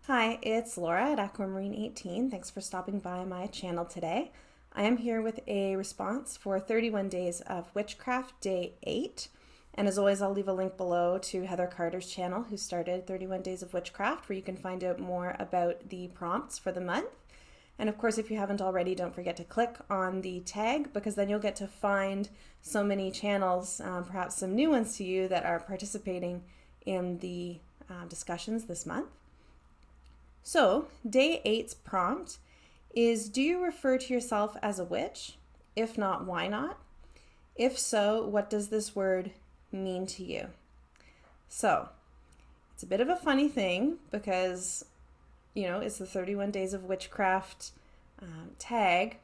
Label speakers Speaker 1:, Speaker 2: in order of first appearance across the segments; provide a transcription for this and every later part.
Speaker 1: Hi, it's Laura at Aquamarine18. Thanks for stopping by my channel today. I am here with a response for 31 Days of Witchcraft, Day 8. And as always, I'll leave a link below to Heather Carter's channel, who started 31 Days of Witchcraft, where you can find out more about the prompts for the month. And of course, if you haven't already, don't forget to click on the tag, because then you'll get to find so many channels, perhaps some new ones to you, that are participating in the discussions this month. So, Day 8's prompt is, do you refer to yourself as a witch? If not, why not? If so, what does this word mean to you? So, it's a bit of a funny thing because, it's the 31 Days of Witchcraft tag.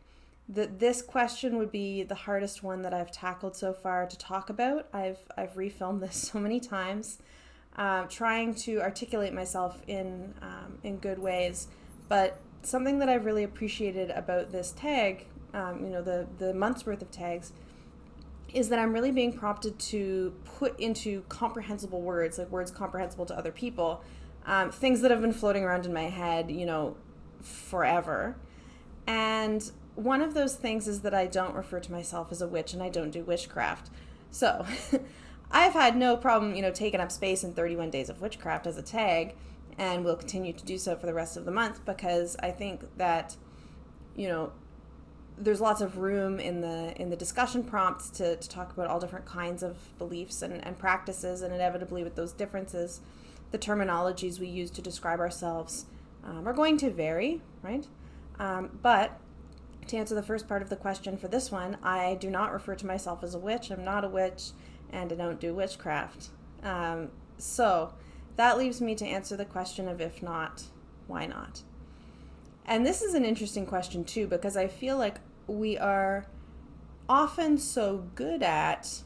Speaker 1: This question would be the hardest one that I've tackled so far to talk about. I've refilmed this so many times. Trying to articulate myself in good ways, but something that I've really appreciated about this tag, the month's worth of tags, is that I'm really being prompted to put into comprehensible words, like words comprehensible to other people, things that have been floating around in my head, forever. And one of those things is that I don't refer to myself as a witch and I don't do witchcraft. So I've had no problem, taking up space in 31 Days of Witchcraft as a tag, and will continue to do so for the rest of the month, because I think that, there's lots of room in the discussion prompts to talk about all different kinds of beliefs and practices, and inevitably with those differences, the terminologies we use to describe ourselves are going to vary, right? But to answer the first part of the question for this one, I do not refer to myself as a witch. I'm not a witch, and I don't do witchcraft. So that leaves me to answer the question of, if not, why not? And this is an interesting question too, because I feel like we are often so good at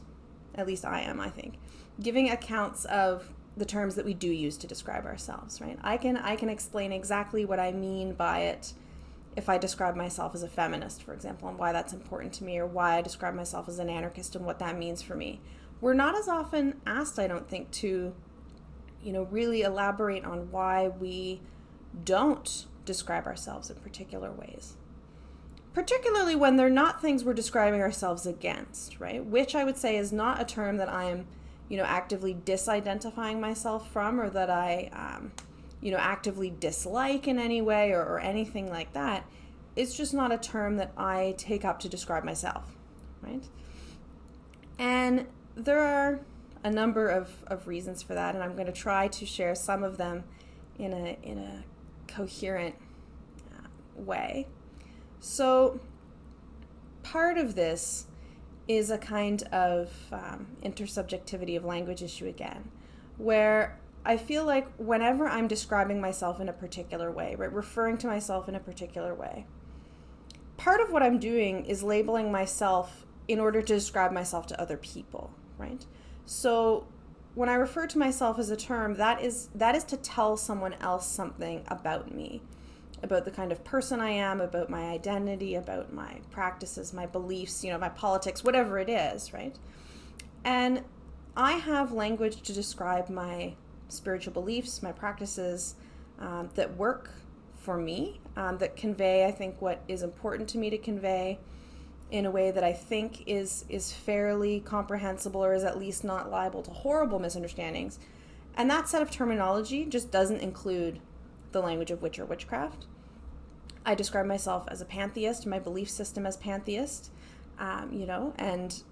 Speaker 1: least I am, I think, giving accounts of the terms that we do use to describe ourselves, right? I can explain exactly what I mean by it if I describe myself as a feminist, for example, and why that's important to me, or why I describe myself as an anarchist and what that means for me. We're not as often asked, I don't think, to, really elaborate on why we don't describe ourselves in particular ways. Particularly when they're not things we're describing ourselves against, right? Which I would say is not a term that I'm, actively disidentifying myself from, or that I, actively dislike in any way, or anything like that. It's just not a term that I take up to describe myself, right? And there are a number of reasons for that, and I'm going to try to share some of them in a coherent way. So part of this is a kind of intersubjectivity of language issue again, where I feel like whenever I'm describing myself in a particular way, right, referring to myself in a particular way, part of what I'm doing is labeling myself in order to describe myself to other people, right? So when I refer to myself as a term, that is to tell someone else something about me, about the kind of person I am, about my identity, about my practices, my beliefs, my politics, whatever it is, right? And I have language to describe my spiritual beliefs, my practices that work for me, that convey, I think, what is important to me to convey in a way that I think is fairly comprehensible, or is at least not liable to horrible misunderstandings. And that set of terminology just doesn't include the language of witch or witchcraft. I describe myself as a pantheist, my belief system as pantheist, and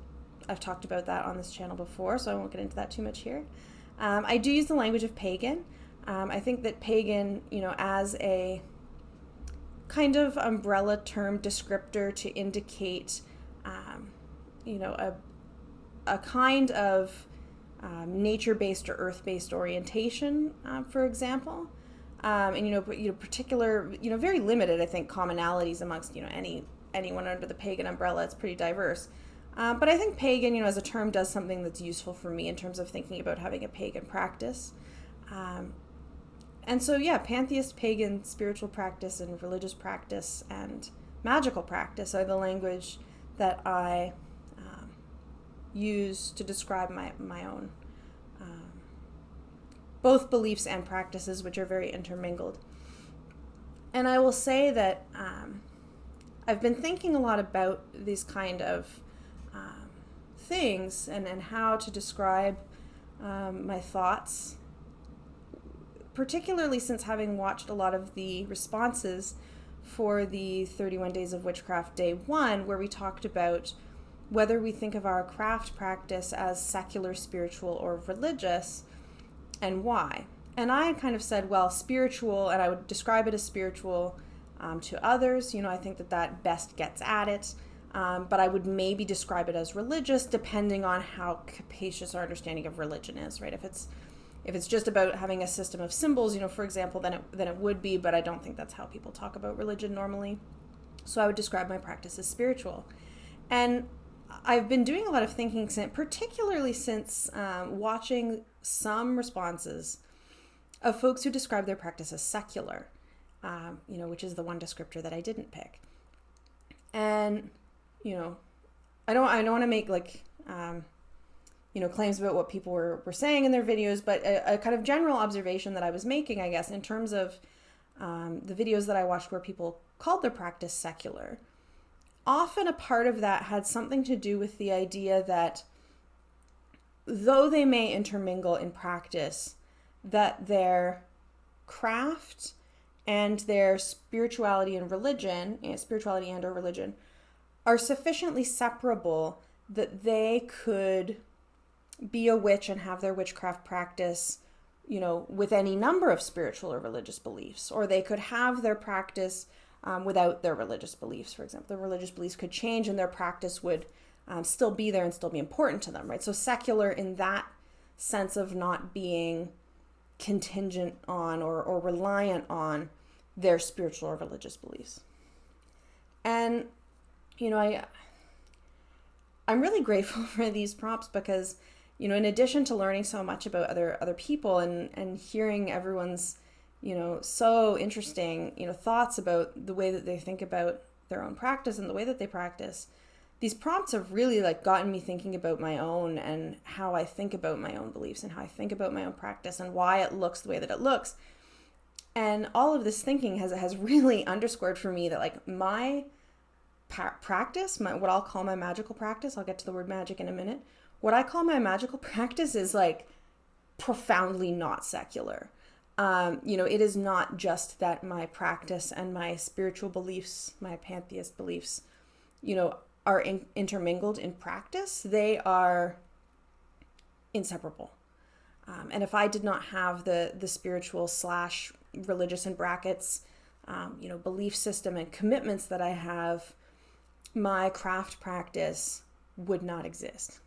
Speaker 1: I've talked about that on this channel before, so I won't get into that too much here. I do use the language of pagan. I think that pagan, as a kind of umbrella term descriptor to indicate, a kind of nature-based or earth-based orientation, for example, and particular, very limited, I think, commonalities amongst anyone under the pagan umbrella. It's pretty diverse, but I think pagan, as a term, does something that's useful for me in terms of thinking about having a pagan practice. And so, pantheist, pagan, spiritual practice, and religious practice, and magical practice are the language that I use to describe my own both beliefs and practices, which are very intermingled. And I will say that I've been thinking a lot about these kind of things and how to describe my thoughts, particularly since having watched a lot of the responses for the 31 Days of Witchcraft Day 1, where we talked about whether we think of our craft practice as secular, spiritual, or religious, and why. And I kind of said, well, spiritual, and I would describe it as spiritual to others. I think that best gets at it. But I would maybe describe it as religious, depending on how capacious our understanding of religion is, right? If it's just about having a system of symbols, for example, then it would be, but I don't think that's how people talk about religion normally. So I would describe my practice as spiritual. And I've been doing a lot of thinking, particularly since watching some responses of folks who describe their practice as secular, which is the one descriptor that I didn't pick. And, I don't want to make claims about what people were saying in their videos, but a kind of general observation that I was making, I guess, in terms of the videos that I watched where people called their practice secular. Often a part of that had something to do with the idea that though they may intermingle in practice, that their craft and their spirituality and or religion are sufficiently separable that they could be a witch and have their witchcraft practice, with any number of spiritual or religious beliefs, or they could have their practice without their religious beliefs. For example, their religious beliefs could change and their practice would still be there and still be important to them, right? So secular in that sense of not being contingent on or reliant on their spiritual or religious beliefs. And, I'm really grateful for these prompts because, in addition to learning so much about other people and hearing everyone's, so interesting, thoughts about the way that they think about their own practice and the way that they practice, these prompts have really gotten me thinking about my own and how I think about my own beliefs and how I think about my own practice and why it looks the way that it looks. And all of this thinking has really underscored for me that my practice, what I'll call my magical practice, I'll get to the word magic in a minute. What I call my magical practice is profoundly not secular. It is not just that my practice and my spiritual beliefs, my pantheist beliefs, are intermingled in practice. They are inseparable. And if I did not have the spiritual / religious in brackets, belief system and commitments that I have, my craft practice would not exist.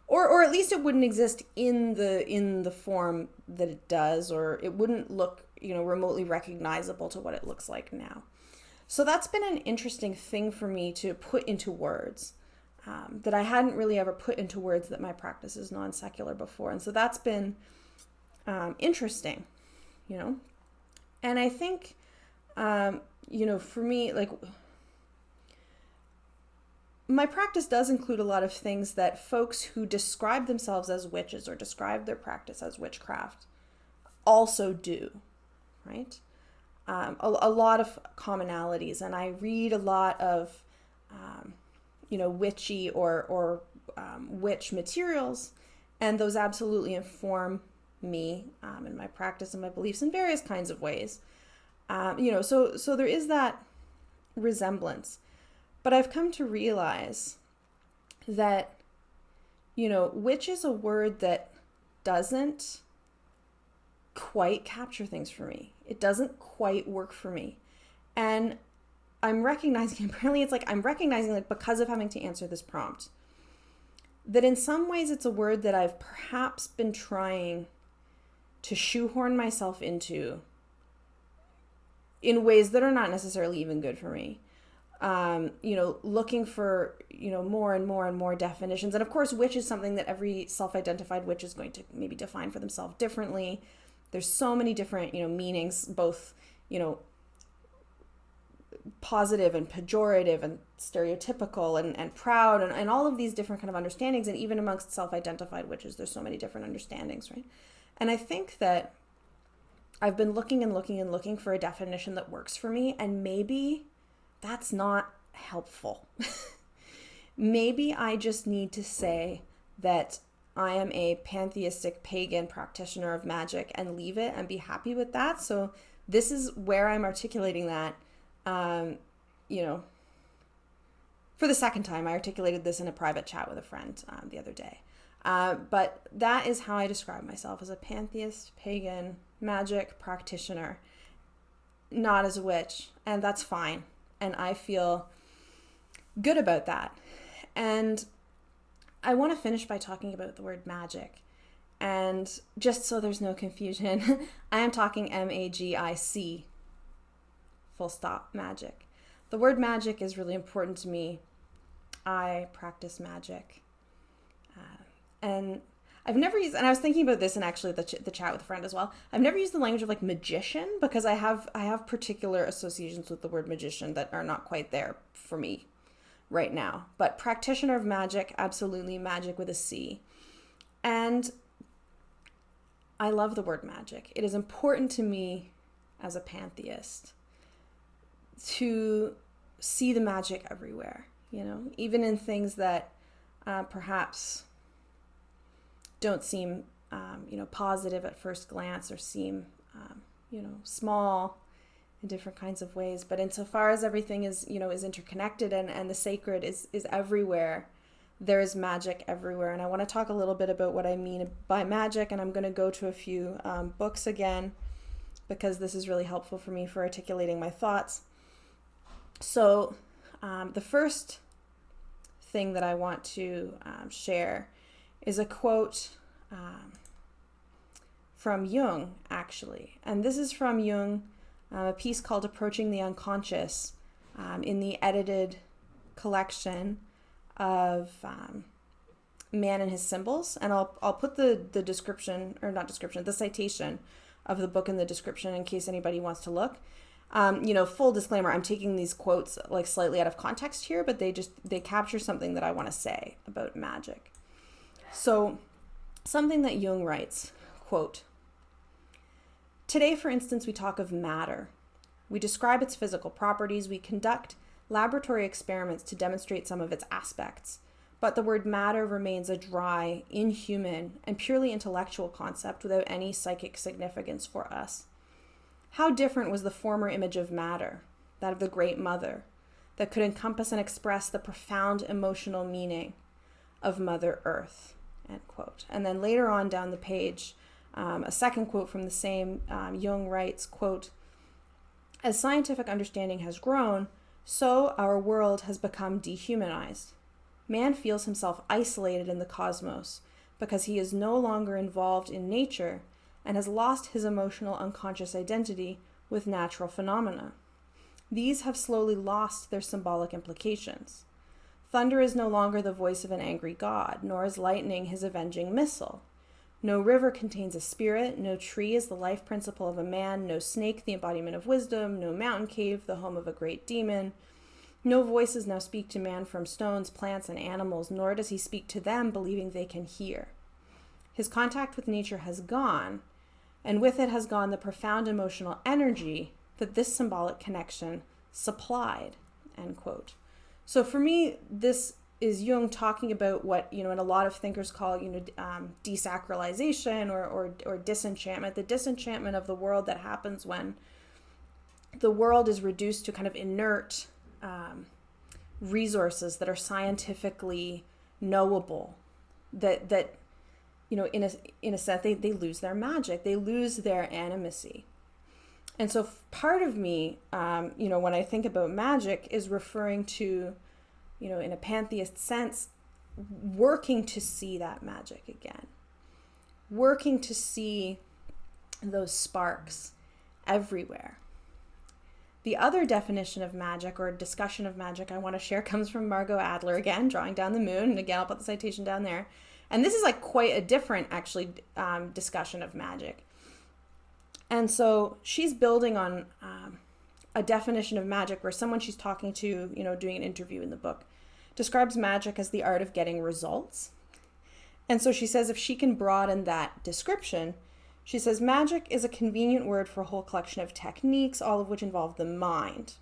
Speaker 1: Or at least it wouldn't exist in the form that it does, or it wouldn't look, remotely recognizable to what it looks like now. So that's been an interesting thing for me to put into words, that I hadn't really ever put into words that my practice is non-secular before. And so that's been interesting, And I think, for me, my practice does include a lot of things that folks who describe themselves as witches or describe their practice as witchcraft also do, right? A lot of commonalities, and I read a lot of, witchy or witch materials, and those absolutely inform me in my practice and my beliefs in various kinds of ways. So there is that resemblance. But I've come to realize that, witch is a word that doesn't quite capture things for me. It doesn't quite work for me. And I'm recognizing, apparently it's I'm recognizing because of having to answer this prompt, that in some ways it's a word that I've perhaps been trying to shoehorn myself into in ways that are not necessarily even good for me. Looking for, more and more and more definitions. And of course, witch is something that every self-identified witch is going to maybe define for themselves differently. There's so many different, meanings, both, positive and pejorative and stereotypical and proud and all of these different kind of understandings. And even amongst self-identified witches, there's so many different understandings, right? And I think that I've been looking and looking and looking for a definition that works for me, and maybe that's not helpful. Maybe I just need to say that I am a pantheistic pagan practitioner of magic and leave it and be happy with that. So this is where I'm articulating that. For the second time, I articulated this in a private chat with a friend the other day. But that is how I describe myself, as a pantheist, pagan, magic practitioner, not as a witch. And that's fine. And I feel good about that. And I want to finish by talking about the word magic. And just so there's no confusion, I am talking MAGIC, full stop, magic. The word magic is really important to me. I practice magic. And I've never used, and I was thinking about this in actually the chat with a friend as well. I've never used the language of like magician, because I have particular associations with the word magician that are not quite there for me right now. But practitioner of magic, absolutely, magic with a C. And I love the word magic. It is important to me as a pantheist to see the magic everywhere, even in things that perhaps don't seem, positive at first glance, or seem, small in different kinds of ways. But insofar as everything is interconnected and the sacred is everywhere, there is magic everywhere. And I want to talk a little bit about what I mean by magic, and I'm going to go to a few books again, because this is really helpful for me for articulating my thoughts. So the first thing that I want to share is a quote from Jung, actually. And this is from Jung, a piece called Approaching the Unconscious, in the edited collection of Man and His Symbols. And I'll put the citation of the book in the description in case anybody wants to look. Full disclaimer, I'm taking these quotes like slightly out of context here, but they capture something that I want to say about magic. So something that Jung writes, quote, "Today, for instance, we talk of matter. We describe its physical properties. We conduct laboratory experiments to demonstrate some of its aspects. But the word matter remains a dry, inhuman, and purely intellectual concept without any psychic significance for us. How different was the former image of matter, that of the Great Mother, that could encompass and express the profound emotional meaning of Mother Earth," end quote. And then later on down the page, a second quote from the same Jung writes, quote, "As scientific understanding has grown, so our world has become dehumanized. Man feels himself isolated in the cosmos because he is no longer involved in nature and has lost his emotional unconscious identity with natural phenomena. These have slowly lost their symbolic implications. Thunder is no longer the voice of an angry god, nor is lightning his avenging missile. No river contains a spirit, no tree is the life principle of a man, no snake the embodiment of wisdom, no mountain cave the home of a great demon. No voices now speak to man from stones, plants, and animals, nor does he speak to them believing they can hear. His contact with nature has gone, and with it has gone the profound emotional energy that this symbolic connection supplied," end quote. So for me, this is Jung talking about what, and a lot of thinkers call, desacralization or disenchantment, the disenchantment of the world that happens when the world is reduced to kind of inert resources that are scientifically knowable, that in a sense, they lose their magic, they lose their animacy. And so part of me, when I think about magic, is referring to, in a pantheist sense, working to see that magic again, working to see those sparks everywhere. The other definition of magic, or discussion of magic, I want to share comes from Margot Adler, again, Drawing Down the Moon. And again, I'll put the citation down there. And this is like quite a different, actually, discussion of magic. And so she's building on a definition of magic where someone she's talking to, doing an interview in the book, describes magic as the art of getting results. And so she says if she can broaden that description, She says, magic is a convenient word for a whole collection of techniques, all of which involve the mind.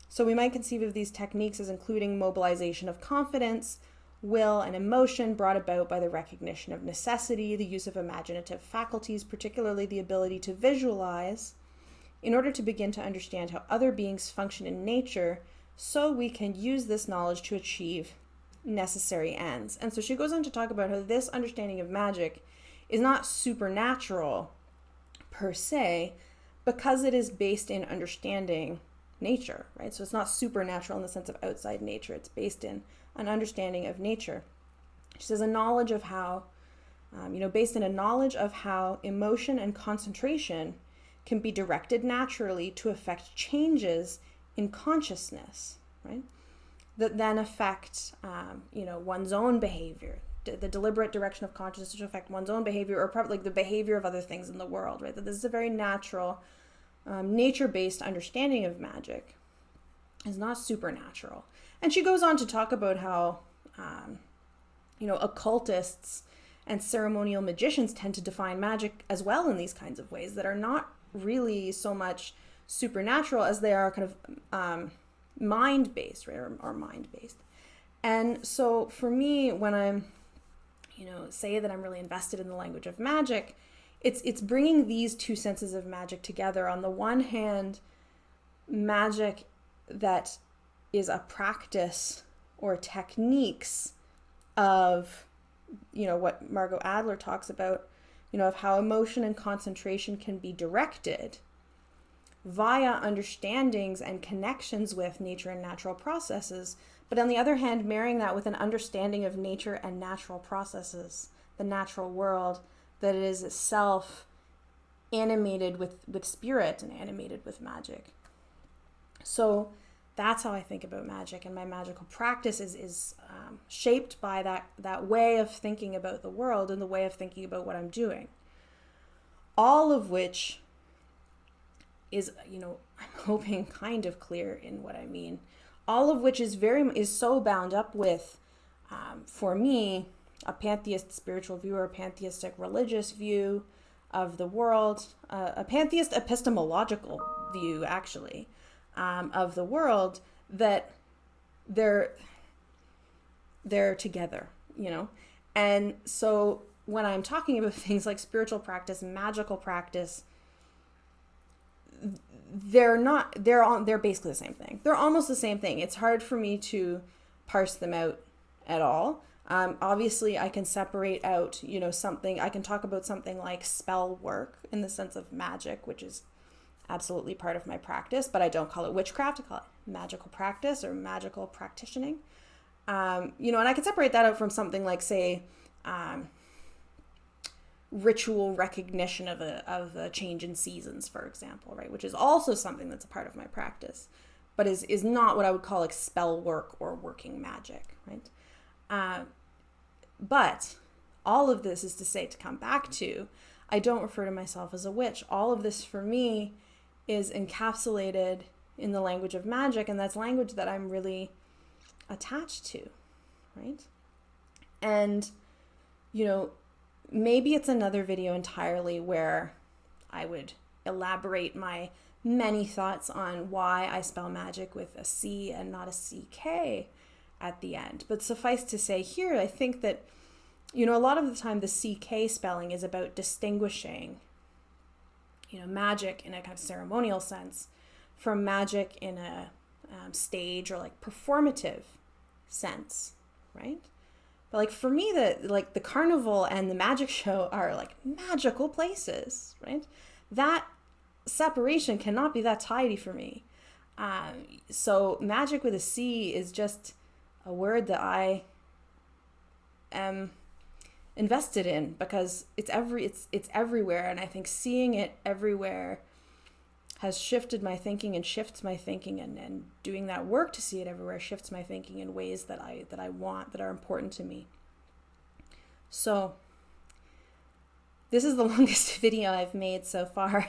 Speaker 1: So we might conceive of these techniques as including mobilization of confidence, will, and emotion brought about by the recognition of necessity, the use of imaginative faculties, particularly the ability to visualize, in order to begin to understand how other beings function in nature, so we can use this knowledge to achieve necessary ends. And so she goes on to talk about how this understanding of magic is not supernatural per se, because it is based in understanding nature, right? So it's not supernatural in the sense of outside nature. It's based in an understanding of nature. She says a knowledge of how, based in a knowledge of how emotion and concentration can be directed naturally to affect changes in consciousness, right? That then affect, one's own behavior, the deliberate direction of consciousness to affect one's own behavior, or probably like the behavior of other things in the world, right? That this is a very natural, nature-based understanding of magic. It's not supernatural. And she goes on to talk about how, occultists and ceremonial magicians tend to define magic as well in these kinds of ways that are not really so much supernatural as they are kind of mind-based, right, or mind-based. And so for me, when I'm, say that I'm really invested in the language of magic, it's bringing these two senses of magic together. On the one hand, magic that is a practice or techniques of, what Margot Adler talks about, of how emotion and concentration can be directed via understandings and connections with nature and natural processes. But on the other hand, marrying that with an understanding of nature and natural processes, the natural world, that it is itself animated with spirit and animated with magic. So that's how I think about magic, and my magical practice is shaped by that way of thinking about the world and the way of thinking about what I'm doing. All of which is, I'm hoping kind of clear in what I mean. All of which is so bound up with, for me, a pantheist spiritual view or a pantheistic religious view of the world, a pantheist epistemological view, actually, of the world, that they're together, And so when I'm talking about things like spiritual practice, magical practice, they're basically the same thing. They're almost the same thing. It's hard for me to parse them out at all. Obviously, I can separate out, something. I can talk about something like spell work in the sense of magic, which is absolutely part of my practice, but I don't call it witchcraft. I call it magical practice or magical practitioning. And I can separate that out from something like, say, ritual recognition of a change in seasons, for example, right? Which is also something that's a part of my practice, but is not what I would call like spell work or working magic, right? But all of this is to say, to come back to, I don't refer to myself as a witch. All of this for me is encapsulated in the language of magic, and that's language that I'm really attached to, right? And, maybe it's another video entirely where I would elaborate my many thoughts on why I spell magic with a C and not a CK at the end. But suffice to say here, I think that, a lot of the time the CK spelling is about distinguishing, magic in a kind of ceremonial sense from magic in a stage or like performative sense, right? But like for me, the carnival and the magic show are like magical places, right? That separation cannot be that tidy for me. So magic with a C is just a word that I am invested in because it's everywhere, and I think seeing it everywhere has shifted my thinking and shifts my thinking, and doing that work to see it everywhere shifts my thinking in ways that I want, that are important to me. So this is the longest video I've made so far.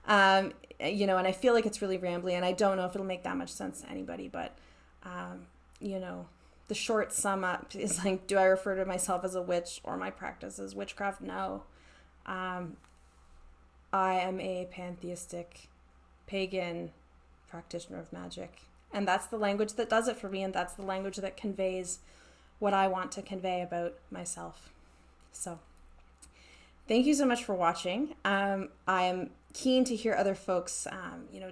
Speaker 1: And I feel like it's really rambly, and I don't know if it'll make that much sense to anybody, but the short sum up is like, do I refer to myself as a witch or my practice as witchcraft? No. I am a pantheistic, pagan practitioner of magic. And that's the language that does it for me, and that's the language that conveys what I want to convey about myself. So thank you so much for watching. I am keen to hear other folks,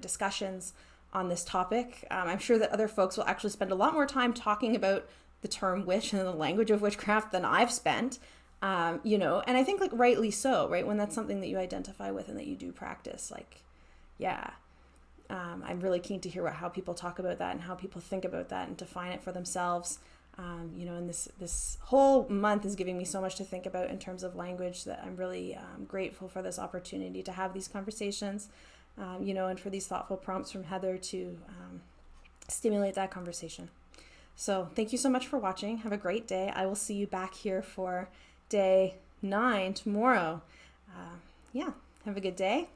Speaker 1: discussions on this topic. I'm sure that other folks will actually spend a lot more time talking about the term witch and the language of witchcraft than I've spent, and I think like rightly so, right? When that's something that you identify with and that you do practice, I'm really keen to hear how people talk about that and how people think about that and define it for themselves. And this whole month is giving me so much to think about in terms of language that I'm really grateful for this opportunity to have these conversations, and for these thoughtful prompts from Heather to stimulate that conversation. So thank you so much for watching. Have a great day. I will see you back here for day 9 tomorrow. Have a good day.